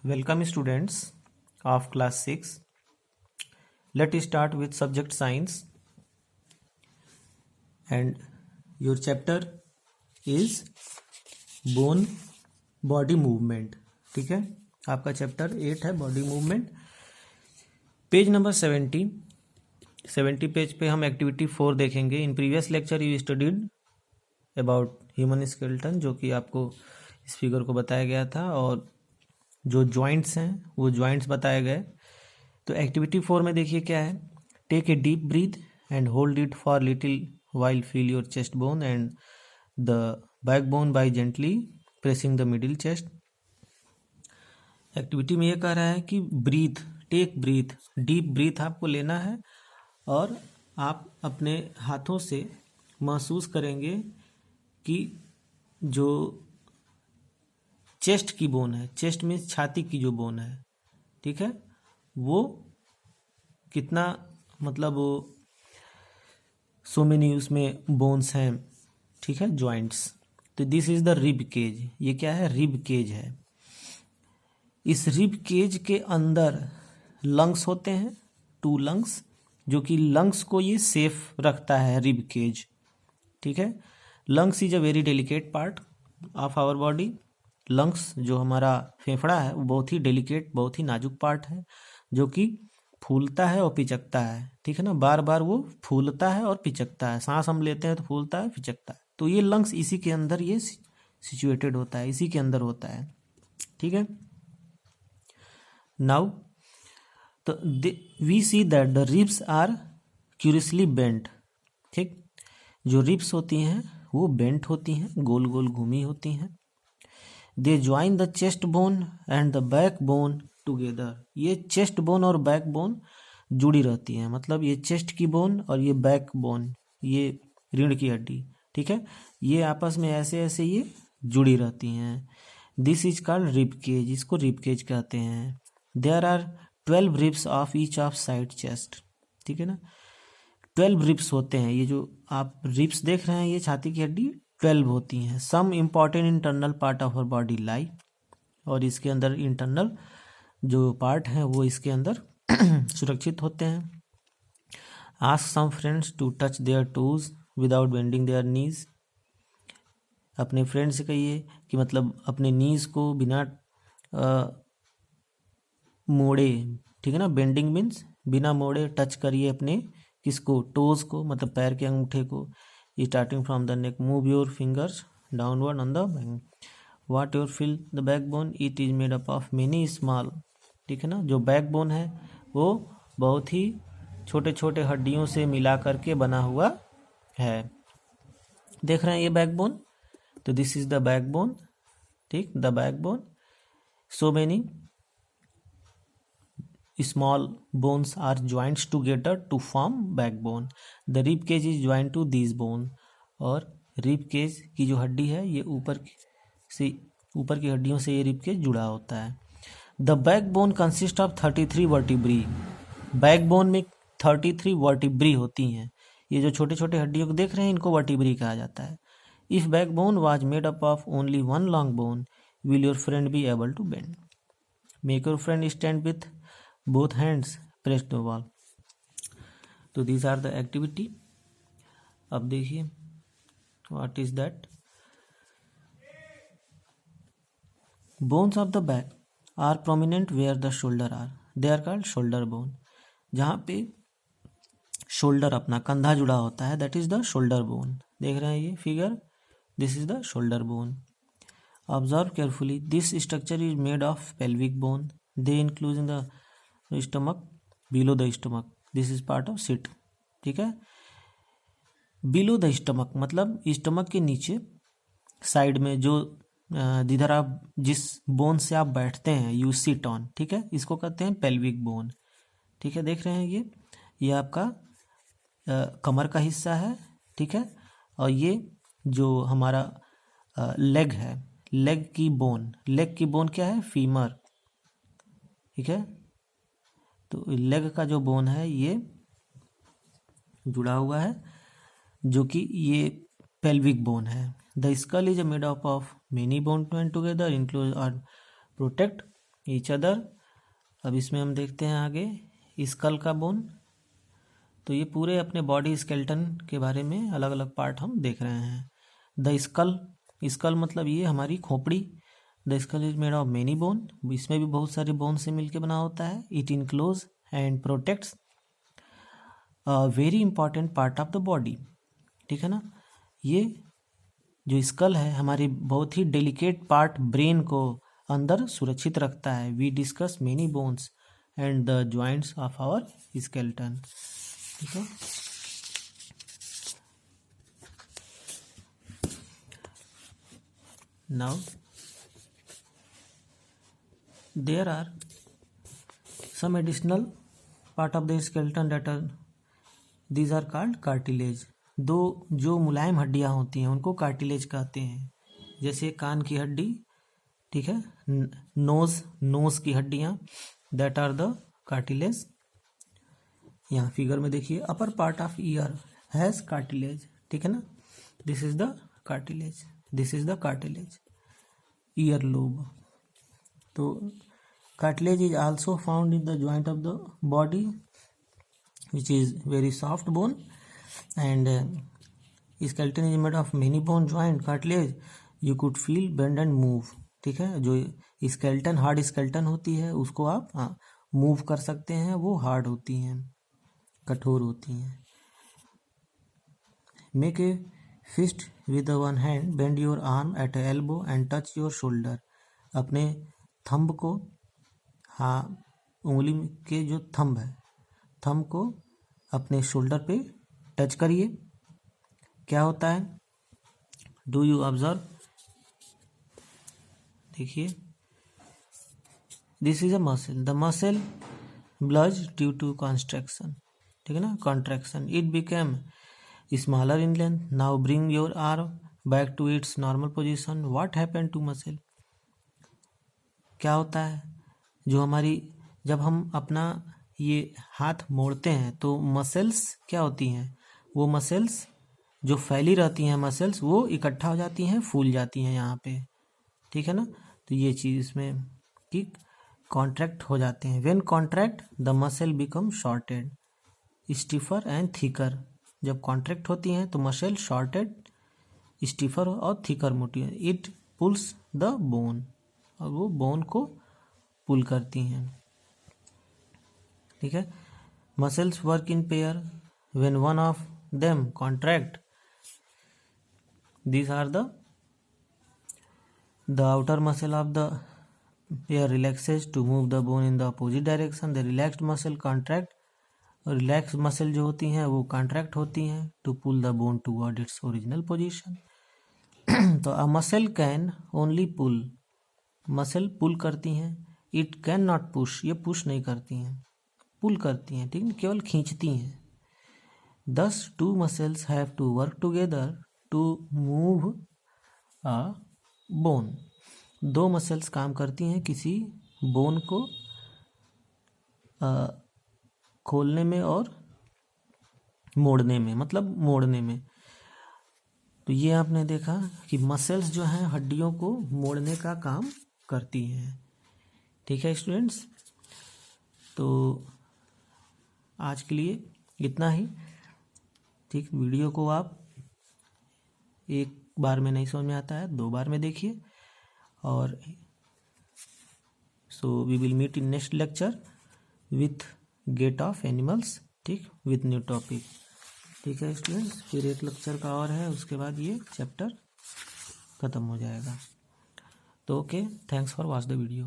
Welcome students of class 6. Let's start with subject science and your chapter is bone body movement. ठीक है, आपका chapter 8 है body movement. Page number 70 page पे हम activity 4 देखेंगे. In previous lecture you studied about human skeleton, जो कि आपको इस फिगर को बताया गया था, और जो जॉइंट्स हैं वो जॉइंट्स बताए गए. तो एक्टिविटी 4 में देखिए क्या है. Take a deep breath and hold it for little while, feel your chest bone and the back bone by gently pressing the middle chest. Activity में ये कह रहा है कि breath, take breath, deep breath आपको लेना है और आप अपने हाथों से महसूस करेंगे कि जो चेस्ट की बोन है, चेस्ट में छाती की जो बोन है, ठीक है, वो कितना, मतलब वो सो मेनी उसमें बोन्स हैं, ठीक है, जॉइंट्स. तो this is the rib cage. ये क्या है? रिब केज है. इस रिब केज के अंदर लंग्स होते हैं, 2 लंग्स, जो कि लंग्स को ये सेफ रखता है, रिब केज. ठीक है. Lungs is a very delicate part of our body. Lungs जो हमारा फेफड़ा है वो बहुत ही डेलिकेट, बहुत ही नाजुक पार्ट है, जो कि फूलता है और पिचकता है. ठीक है ना, बार बार वो फूलता है और पिचकता है. सांस हम लेते हैं तो फूलता है, पिचकता है. तो ये लंग्स इसी के अंदर ये सिचुएटेड होता है, इसी के अंदर होता है. ठीक है. नाउ तो we see that the ribs are curiously bent. ठीक, जो रिब्स होती हैं वो बेंट होती हैं, गोल गोल घूमी होती हैं. They join the chest bone and the back bone together. ये चेस्ट बोन और बैक बोन जुड़ी रहती हैं, मतलब ये चेस्ट की बोन और ये बैक बोन, ये रीढ़ की हड्डी, ठीक है, ये आपस में ऐसे ऐसे ये जुड़ी रहती हैं. This is called rib cage. इसको रिब केज कहते हैं. There are 12 ribs of each of side chest. ठीक है ना, 12 रिब्स होते हैं. ये जो आप रिब्स देख रहे हैं, ये छाती की हड्डी 12 होती हैं. Some important internal part of our body lie, और इसके अंदर इंटरनल जो पार्ट हैं वो इसके अंदर सुरक्षित होते हैं. Ask some friends to touch their toes without bending their knees. अपने फ्रेंड से कहिए कि मतलब अपने नीज को बिना मोड़े, ठीक है ना, बेंडिंग मीन्स बिना मोड़े टच करिए अपने किसको, टोज को, मतलब पैर के अंगूठे को. Starting from the neck, move your fingers downward on the back. What your feel the back bone, it is made up of many small. ठीक है ना, जो बैक बोन है वो बहुत ही छोटे छोटे हड्डियों से मिला करके बना हुआ है. देख रहे हैं ये बैक बोन, तो this is the back bone. ठीक, the back bone, so many small bones are joined together to form backbone. The rib cage is joined to these bone. और rib cage की जो हड्डी है ये ऊपर की हड्डियों से ये rib cage जुड़ा होता है. The backbone consists of 33 vertebrae. backbone में 33 vertebrae होती हैं. ये जो छोटे छोटे हड्डियों को देख रहे हैं इनको vertebrae कहा जाता है. If backbone was made up of only one long bone, will your friend be able to bend? Make your friend stand with both hands pressed the wall. तो these are the activity. अब देखिए what is that. Bones of the back are prominent where the shoulder are. They are called shoulder bone. जहाँ पे shoulder अपना कंधा जुड़ा होता है, that is the shoulder bone. देख रहे हैं ये figure, this is the shoulder bone. Observe carefully. This structure is made of pelvic bone. They include the stomach, below the stomach. This is part of it. ठीक है, below the stomach मतलब stomach के नीचे side में जो जिधर आप जिस बोन से आप बैठते हैं, यू सिट ऑन, ठीक है, इसको कहते हैं पेल्विक बोन. ठीक है, देख रहे हैं ये आपका कमर का हिस्सा है. ठीक है, और ये जो हमारा लेग है, लेग की बोन क्या है, फीमर. ठीक है, तो लेग का जो बोन है ये जुड़ा हुआ है, जो कि ये पेल्विक बोन है. The skull is made up of many bone to and together include और प्रोटेक्ट ईच अदर। अब इसमें हम देखते हैं आगे स्कल का बोन। तो ये पूरे अपने बॉडी स्केलेटन के बारे में अलग अलग पार्ट हम देख रहे हैं। द स्कल, स्कल मतलब ये हमारी खोपड़ी। The skull is made of many bone, इसमें भी बहुत सारे बोन से मिलकर बना होता है। It enclose and protects very important part of the body, ठीक है ना। ये जो स्कल है हमारी बहुत ही डेलिकेट पार्ट ब्रेन को अंदर सुरक्षित रखता है। We discuss many bones and the joints of our skeleton, ठीक है। Now there are some additional part of the skeleton that are these are called cartilage। दो जो मुलायम हड्डियां होती हैं उनको कार्टिलेज कहते हैं। जैसे कान की हड्डी, ठीक है, नोज की हड्डियां, दैट आर द कार्टिलेज। यहाँ फिगर में देखिए upper part of year has cartilage, ठीक है ना। This is the cartilage, this is the cartilage, ear lobe. तो cartilage is also found in the joint of the body which is very soft bone and skeleton is made of many bone joint cartilage you could feel bend and move, ठीक है। जो skeleton hard skeleton होती है उसको आप move कर सकते हैं, वो हार्ड होती हैं, कठोर होती हैं। make a fist with the one hand, bend your arm at the elbow and touch your shoulder। अपने थंब को, हाँ, उंगली के जो थंब है, थंब को अपने शोल्डर पे टच करिए। क्या होता है, डू यू ऑब्जर्व, देखिए, this is a muscle, the muscle bulge due to construction, ठीक है ना, contraction, it became smaller in length. Now bring your arm back to its normal position. What happen to muscle, क्या होता है, जो हमारी, जब हम अपना ये हाथ मोड़ते हैं तो मसल्स क्या होती हैं, वो मसल्स जो फैली रहती हैं मसल्स वो इकट्ठा हो जाती हैं, फूल जाती हैं यहाँ पे, ठीक है ना। तो ये चीज़ इसमें कि कॉन्ट्रैक्ट हो जाते हैं। When contract the muscle become shorted, stiffer and thicker. जब कॉन्ट्रैक्ट होती हैं तो मसल शॉर्टेड, स्टिफर और थिकर मोटी। इट पुल्स द बोन, और वो बोन को पुल करती हैं, ठीक है। Muscles work in pair, when one of them contract these are the outer muscle of the pair relaxes to move the bone in the opposite direction। the relaxed muscle contract, और relax muscle जो होती हैं वो contract होती हैं to pull the bone toward its original position. तो a muscle can only pull, muscle pull करती हैं, इट कैन नॉट पुश, ये पुश नहीं करती हैं, पुल करती हैं, ठीक है, केवल खींचती हैं। These two muscles have to work together to move a bone. दो मसल्स काम करती हैं किसी बोन को खोलने में और मोड़ने में, मतलब मोड़ने में। तो ये आपने देखा कि मसल्स जो हैं हड्डियों को मोड़ने का काम करती हैं, ठीक है स्टूडेंट्स। तो आज के लिए इतना ही, ठीक। वीडियो को आप एक बार में नहीं समझ में आता है, 2 बार में देखिए। और so we will meet in next lecture with gate of animals, ठीक, विथ न्यू टॉपिक, ठीक है स्टूडेंट्स। फिर एक लेक्चर का और है, उसके बाद ये चैप्टर ख़त्म हो जाएगा। तो okay, thanks for watch the video.